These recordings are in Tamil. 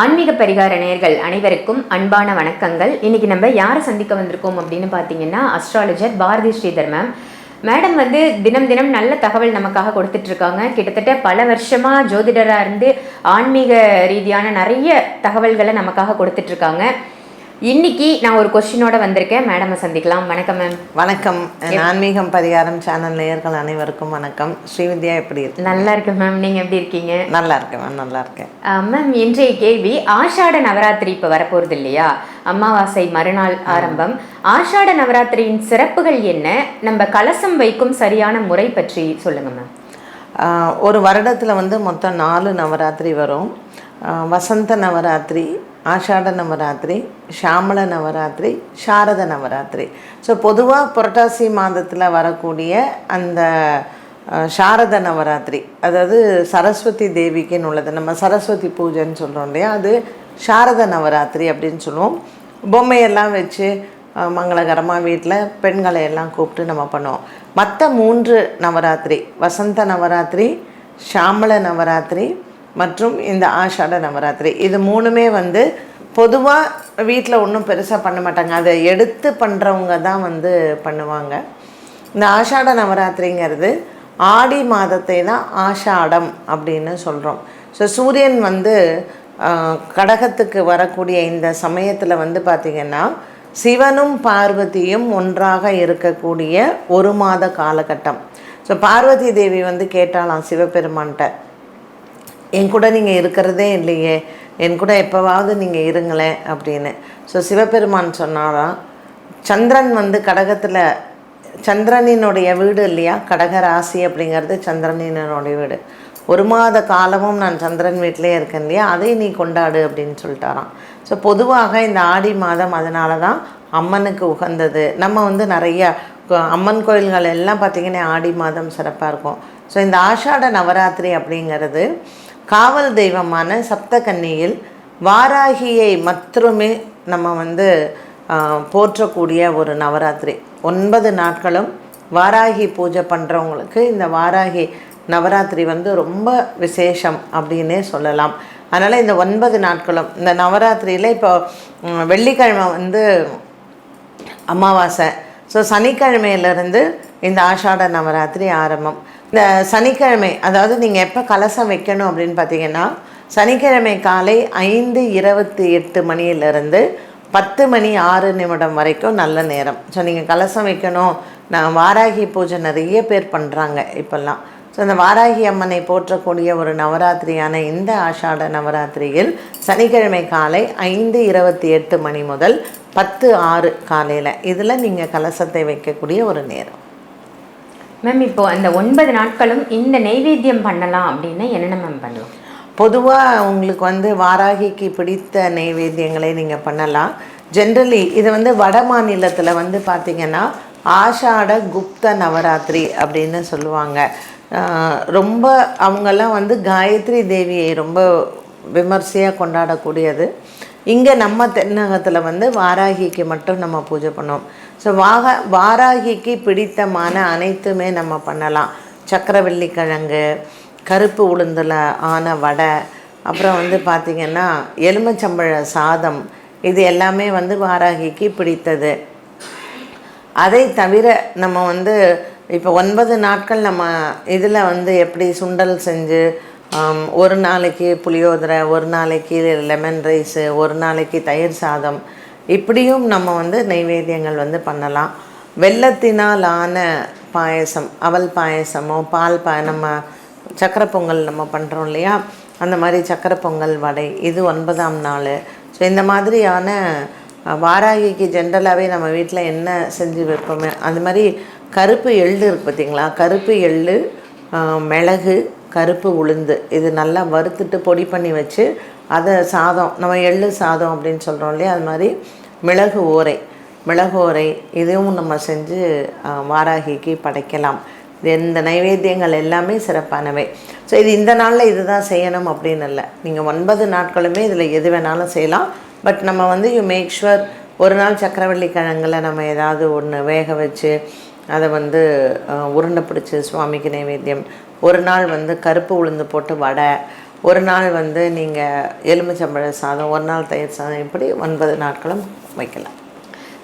ஆன்மீக பரிகார நேயர்கள் அனைவருக்கும் அன்பான வணக்கங்கள். இன்னைக்கு நம்ம யாரை சந்திக்க வந்திருக்கோம் அப்படின்னு பார்த்தீங்கன்னா, அஸ்ட்ராலஜர் பாரதி ஸ்ரீதர் மேடம் தினம் தினம் நல்ல தகவல் நமக்காக கொடுத்துட்டு இருக்காங்க. கிட்டத்தட்ட பல வருஷமா ஜோதிடராக இருந்து ஆன்மீக ரீதியான நிறைய தகவல்களை நமக்காக கொடுத்துட்டு இருக்காங்க. இன்னைக்கு நான் ஒரு கொஸ்டினோட வந்திருக்கேன். மேடமை சந்திக்கலாம். வணக்கம் மேம். வணக்கம். ஆன்மீகம் பரிகாரம் சேனல் நேயர்கள் அனைவருக்கும் வணக்கம். ஸ்ரீவித்யா எப்படி இருக்கு? நல்லா இருக்கேன் மேம். நீங்க எப்படி இருக்கீங்க? நல்லா இருக்கேன் மேம். நல்லா இருக்கேன் மேம். இன்றைய கேள்வி, ஆஷாட நவராத்திரி இப்போ வரப்போறது இல்லையா? அமாவாசை மறுநாள் ஆரம்பம். ஆஷாட நவராத்திரியின் சிறப்புகள் என்ன? நம்ம கலசம் வைக்கும் சரியான முறை பற்றி சொல்லுங்க மேம். ஒரு வருடத்தில் மொத்தம் 4 நவராத்திரி வரும். வசந்த நவராத்திரி, ஆஷாட நவராத்திரி, ஷாமள நவராத்திரி, சாரத நவராத்திரி. ஸோ பொதுவாக புரட்டாசி மாதத்தில் வரக்கூடிய அந்த சாரத நவராத்திரி, அதாவது சரஸ்வதி தேவிக்குன்னு உள்ளது. நம்ம சரஸ்வதி பூஜைன்னு சொல்கிறோம் இல்லையா, அது சாரத நவராத்திரி அப்படின்னு சொல்லுவோம். பொம்மையெல்லாம் வச்சு மங்களகரமாக வீட்டில் பெண்களை எல்லாம் கூப்பிட்டு நம்ம பண்ணுவோம். மற்ற 3 நவராத்திரி, வசந்த நவராத்திரி, ஷாமள நவராத்திரி மற்றும் இந்த ஆஷாட நவராத்திரி, இது 3மே பொதுவாக வீட்டில் ஒன்றும் பெருசாக பண்ண மாட்டாங்க. அதை எடுத்து பண்ணுறவங்க தான் பண்ணுவாங்க. இந்த ஆஷாட நவராத்திரிங்கிறது ஆடி மாதத்தை தான் ஆஷாடம் அப்படின்னு சொல்கிறோம். ஸோ சூரியன் கடகத்துக்கு வரக்கூடிய இந்த சமயத்தில் பார்த்திங்கன்னா, சிவனும் பார்வதியும் ஒன்றாக இருக்கக்கூடிய ஒரு மாத காலகட்டம். ஸோ பார்வதி தேவி கேட்டாலாம் சிவபெருமான்கிட்ட, என் கூட நீங்கள் இருக்கிறதே இல்லையே, என் கூட எப்போவாவது நீங்கள் இருங்களேன் அப்படின்னு. ஸோ சிவபெருமான் சொன்னாராம், சந்திரன் கடகத்தில், சந்திரனினுடைய வீடு இல்லையா, கடக ராசி அப்படிங்கிறது சந்திரனினுடைய வீடு. ஒரு மாத காலமும் நான் சந்திரன் வீட்டிலே இருக்கேன் இல்லையா, அதை நீ கொண்டாடு அப்படின்னு சொல்லிட்டாராம். ஸோ பொதுவாக இந்த ஆடி மாதம் அதனால தான் அம்மனுக்கு உகந்தது. நம்ம நிறைய அம்மன் கோயில்கள் எல்லாம் பார்த்திங்கன்னா ஆடி மாதம் சிறப்பாக இருக்கும். ஸோ இந்த ஆஷாட நவராத்திரி அப்படிங்கிறது காவல் தெய்வமான சப்தகன்னியில் வாராகியை மட்டுமே நம்ம போற்றக்கூடிய ஒரு நவராத்திரி. 9 நாட்களும் வாராகி பூஜை பண்ணுறவங்களுக்கு இந்த வாராகி நவராத்திரி ரொம்ப விசேஷம் அப்படின்னே சொல்லலாம். அதனால் இந்த 9 நாட்களும் இந்த நவராத்திரியில் இப்போ வெள்ளிக்கிழமை அமாவாசை. ஸோ சனிக்கிழமையிலேருந்து இந்த ஆஷாட நவராத்திரி ஆரம்பம். இந்த சனிக்கிழமை, அதாவது நீங்கள் எப்போ கலசம் வைக்கணும் அப்படின்னு பார்த்தீங்கன்னா, சனிக்கிழமை காலை 5:28 மணியிலிருந்து 10:06 வரைக்கும் நல்ல நேரம். ஸோ நீங்கள் கலசம் வைக்கணும். நான் வாராகி பூஜை நிறைய பேர் பண்ணுறாங்க இப்போல்லாம். ஸோ இந்த வாராகி அம்மனை போற்றக்கூடிய ஒரு நவராத்திரியான இந்த ஆஷாட நவராத்திரியில் சனிக்கிழமை காலை 5:28 மணி முதல் 10:06 காலையில், இதில் நீங்கள் கலசத்தை வைக்கக்கூடிய ஒரு நேரம். மேம், இப்போது அந்த 9 நாட்களும் இந்த நெய்வேத்தியம் பண்ணலாம் அப்படின்னா என்னென்ன மேம் பண்ணலாம்? பொதுவாக உங்களுக்கு வாராகிக்கு பிடித்த நெய்வேத்தியங்களை நீங்கள் பண்ணலாம். ஜென்ரலி இது வட மாநிலத்தில் பார்த்திங்கன்னா ஆஷாட குப்த நவராத்திரி அப்படின்னு சொல்லுவாங்க. ரொம்ப அவங்கெல்லாம் காயத்ரி தேவியை ரொம்ப விமர்சையாக கொண்டாடக்கூடியது. இங்கே நம்ம தென்னகத்தில் வாராகிக்கு மட்டும் நம்ம பூஜை பண்ணோம். ஸோ வாராகிக்கு பிடித்தமான அனைத்துமே நம்ம பண்ணலாம். சக்கரவள்ளிக்கிழங்கு, கருப்பு உளுந்தில் ஆன வடை, அப்புறம் பார்த்திங்கன்னா எலுமிச்சம்பழ சாதம், இது எல்லாமே வாராகிக்கு பிடித்தது. அதை தவிர நம்ம இப்போ 9 நாட்கள் நம்ம இதில் எப்படி சுண்டல் செஞ்சு, ஒரு நாளைக்கு புளியோதரை, ஒரு நாளைக்கு லெமன் ரைஸு, ஒரு நாளைக்கு தயிர் சாதம், இப்படியும் நம்ம நைவேத்தியங்கள் பண்ணலாம். வெல்லத்தினால் ஆன பாயசம், அவல் பாயசமோ பால் நம்ம சக்கரை பொங்கல் நம்ம பண்ணுறோம் இல்லையா, அந்த மாதிரி சக்கரை பொங்கல் வடை, இது 9ஆம் நாள். ஸோ இந்த மாதிரியான வாராகிக்கு ஜென்ரலாகவே நம்ம வீட்டில் என்ன செஞ்சு வைப்போமே, அந்த மாதிரி கருப்பு எள்ளு இருக்குது பார்த்திங்களா, கருப்பு எள்ளு, மிளகு, கருப்பு உளுந்து, இது நல்லா வறுத்துட்டு பொடி பண்ணி வச்சு அதை சாதம், நம்ம எள்ளு சாதம் அப்படின்னு சொல்கிறோம் இல்லையா, அது மாதிரி மிளகு ஓரை இதுவும் நம்ம செஞ்சு வாராகிக்கு படைக்கலாம். இந்த நைவேத்தியங்கள் எல்லாமே சிறப்பானவை. ஸோ இது இந்த நாளில் இது தான் செய்யணும் அப்படின்னு இல்லை. நீங்கள் 9 நாட்களுமே இதில் எது வேணாலும் செய்யலாம். பட் நம்ம யூ மேக் ஷுவர், ஒரு நாள் சக்கரவள்ளி கிழங்கில் நம்ம ஏதாவது ஒன்று வேக வச்சு அதை உருண்டை பிடிச்சி சுவாமிக்கு நைவேத்தியம், ஒரு நாள் கருப்பு உளுந்து போட்டு வடை, ஒரு நாள் வந்து நீங்கள் எலுமிச்சம்பழ சாதம், ஒரு நாள் தயிர் சாதம், இப்படி 9 நாட்களும் வைக்கலாம்.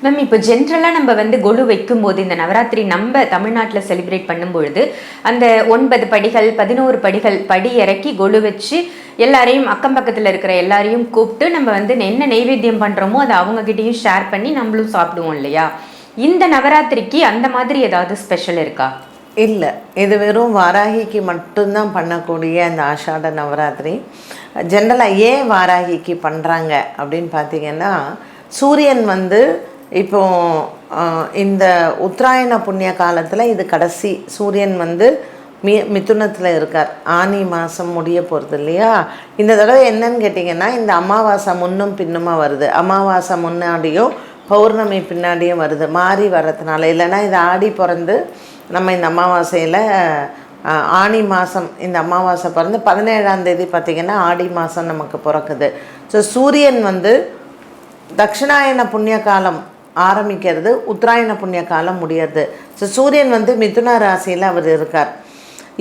மேம் இப்போ ஜென்ரலாக நம்ம வந்து கொலு வைக்கும்போது இந்த நவராத்திரி நம்ம தமிழ்நாட்டில் செலிப்ரேட் பண்ணும்பொழுது அந்த 9 படிகள் 11 படிகள் படி இறக்கி கொலு வச்சு எல்லாரையும் அக்கம் பக்கத்தில் இருக்கிற எல்லாரையும் கூப்பிட்டு நம்ம வந்து என்ன நெய்வேத்தியம் பண்ணுறோமோ அதை அவங்ககிட்டயும் ஷேர் பண்ணி நம்மளும் சாப்பிடுவோம் இல்லையா? இந்த நவராத்திரிக்கு அந்த மாதிரி ஏதாவது ஸ்பெஷல் இருக்கா? இல்லை, இது வெறும் வாராகிக்கு மட்டும்தான் பண்ணக்கூடிய அந்த ஆஷாட நவராத்திரி. ஜென்ரலாக ஏன் வாராகிக்கு பண்ணுறாங்க அப்படின்னு பார்த்தீங்கன்னா, சூரியன் வந்து இப்போ இந்த உத்தராயண புண்ணிய காலத்தில் இது கடைசி சூரியன் வந்து மிதுனத்தில் இருக்கார். ஆனி மாதம் முடிய போகிறது இல்லையா? இந்த தடவை என்னன்னு கேட்டிங்கன்னா, இந்த அமாவாசை முன்னும் பின்னுமா வருது. அமாவாசை முன்னாடியும் பௌர்ணமி பின்னாடியும் வருது, மாறி வர்றதுனால. இல்லைன்னா இது ஆடி பிறந்து நம்ம இந்த அமாவாசையில் ஆனி மாதம் இந்த அமாவாசை பிறந்து 17ஆம் தேதி பார்த்திங்கன்னா ஆடி மாதம் நமக்கு பிறக்குது. ஸோ சூரியன் வந்து தட்சிணாயன புண்ணிய காலம் ஆரம்பிக்கிறது, உத்தராயண புண்ணிய காலம் முடியாது. ஸோ சூரியன் வந்து மிதுன ராசியில் அவர் இருக்கார்.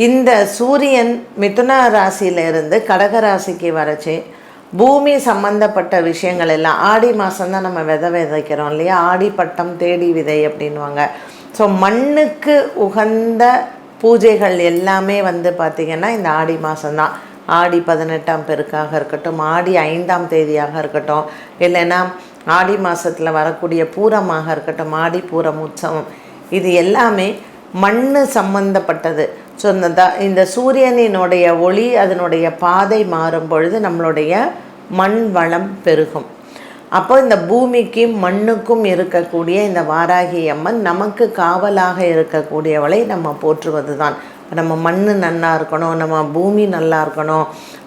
இந்த சூரியன் மிதுன ராசியில் இருந்து கடக ராசிக்கு வரச்சு பூமி சம்பந்தப்பட்ட விஷயங்கள் எல்லாம் ஆடி மாதம்தான் நம்ம விதைக்கிறோம் இல்லையா? ஆடி பட்டம் தேடி விதை அப்படின்வாங்க. ஸோ மண்ணுக்கு உகந்த பூஜைகள் எல்லாமே வந்து பார்த்திங்கன்னா இந்த ஆடி மாதம்தான். ஆடி 18ஆம் பெருக்காக இருக்கட்டும், ஆடி 5ஆம் தேதியாக இருக்கட்டும், இல்லைன்னா ஆடி மாதத்தில் வரக்கூடிய பூரமாக இருக்கட்டும், ஆடி பூரம் உற்சவம், இது எல்லாமே மண் சம்பந்தப்பட்டது. ஸோ இந்த சூரியனினுடைய ஒளி அதனுடைய பாதை மாறும் பொழுது நம்மளுடைய மண் வளம் பெருகும். அப்போ இந்த பூமிக்கும் மண்ணுக்கும் இருக்கக்கூடிய இந்த வாராகி அம்மன் நமக்கு காவலாக இருக்கக்கூடியவளை நம்ம போற்றுவது தான். நம்ம மண் நல்லா இருக்கணும், நம்ம பூமி நல்லா இருக்கணும்,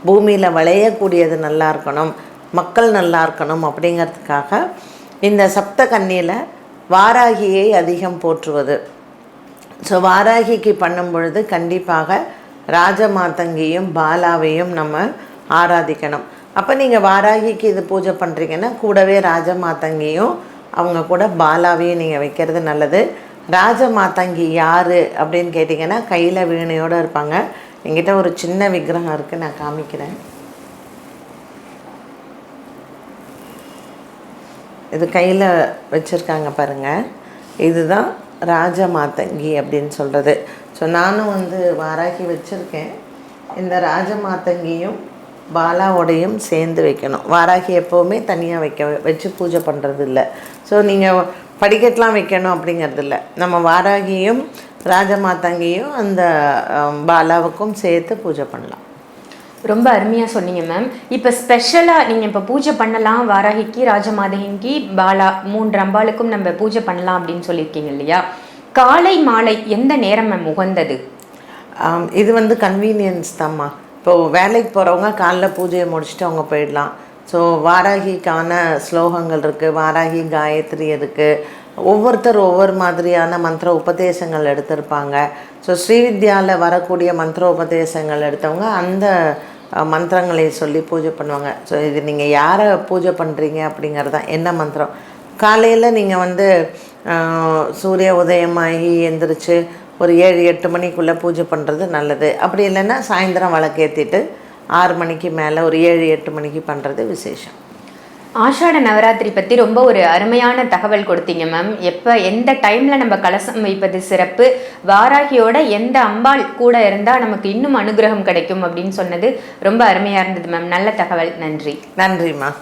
பூமியில் விளையக்கூடியது நல்லா இருக்கணும், மக்கள் நல்லா இருக்கணும் அப்படிங்கிறதுக்காக இந்த சப்த கன்னியில் வாராகியை அதிகம் போற்றுவது. ஸோ வாராகிக்கு பண்ணும் பொழுது கண்டிப்பாக ராஜமாதங்கியும் பாலாவையும் நம்ம ஆராதிக்கணும். அப்போ நீங்கள் வாராகிக்கு இது பூஜை பண்ணுறீங்கன்னா கூடவே ராஜமாதங்கியும் அவங்க கூட பாலாவையும் நீங்கள் வைக்கிறது நல்லது. ராஜமாதங்கி யார் அப்படின்னு கேட்டிங்கன்னா கையில் வீணையோடு இருப்பாங்க. என்கிட்ட ஒரு சின்ன விக்கிரகம் இருக்குது, நான் காமிக்கிறேன். இது கையில் வச்சுருக்காங்க பாருங்கள், இதுதான் ராஜமாதங்கி அப்படின்னு சொல்கிறது. ஸோ நானும் வந்து வாராகி வச்சுருக்கேன். இந்த ராஜமாதங்கியும் பாலாவோடையும் சேர்ந்து வைக்கணும். வாராகி எப்போவுமே தனியாக வச்சு பூஜை பண்ணுறது இல்லை. ஸோ நீங்கள் படிக்கட்டெலாம் வைக்கணும் அப்படிங்கிறது இல்லை. நம்ம வாராகியும் ராஜமாதங்கியும் அந்த பாலாவுக்கும் சேர்த்து பூஜை பண்ணலாம். ரொம்ப அருமையாக சொன்னீங்க மேம். இப்போ ஸ்பெஷலாக நீங்கள் இப்போ பூஜை பண்ணலாம், வாராகிக்கு ராஜமாதங்கிக்கு பாலா 3 அம்பாளுக்கும் நம்ம பூஜை பண்ணலாம் அப்படின்னு சொல்லியிருக்கீங்க இல்லையா? காலை மாலை எந்த நேரம் மேம் உகந்தது? இது வந்து கன்வீனியன்ஸ் தான்மா. இப்போது வேலைக்கு போகிறவங்க காலைல பூஜையை முடிச்சுட்டு அவங்க போயிடலாம். ஸோ வாராகிக்கான ஸ்லோகங்கள் இருக்குது, வாராகி காயத்ரி இருக்குது, ஒவ்வொருத்தர் ஒவ்வொரு மாதிரியான மந்திர உபதேசங்கள் எடுத்திருப்பாங்க. ஸோ ஸ்ரீவித்யாவில் வரக்கூடிய மந்திர உபதேசங்கள் எடுத்தவங்க அந்த மந்திரங்களை சொல்லி பூஜை பண்ணுவாங்க. ஸோ இது நீங்கள் யாரை பூஜை பண்ணுறீங்க அப்படிங்கிறது தான். என்ன மந்திரம் காலையில் நீங்கள் வந்து சூரிய உதயமாகி எந்திரிச்சு ஒரு 7-8 மணிக்குள்ளே பூஜை பண்ணுறது நல்லது. அப்படி இல்லைன்னா சாயந்தரம் விளக்கேற்றிட்டு 6 மணிக்கு மேலே ஒரு 7-8 மணிக்கு பண்ணுறது விசேஷம். ஆஷாட நவராத்திரி பற்றி ரொம்ப ஒரு அருமையான தகவல் கொடுத்தீங்க மேம். எப்போ எந்த டைமில் நம்ம கலசம் வைப்பது சிறப்பு, வாராகியோட எந்த அம்பாள் கூட இருந்தால் நமக்கு இன்னும் அனுகிரகம் கிடைக்கும் அப்படின்னு சொன்னது ரொம்ப அருமையாக இருந்தது மேம். நல்ல தகவல், நன்றி. நன்றிம்மா.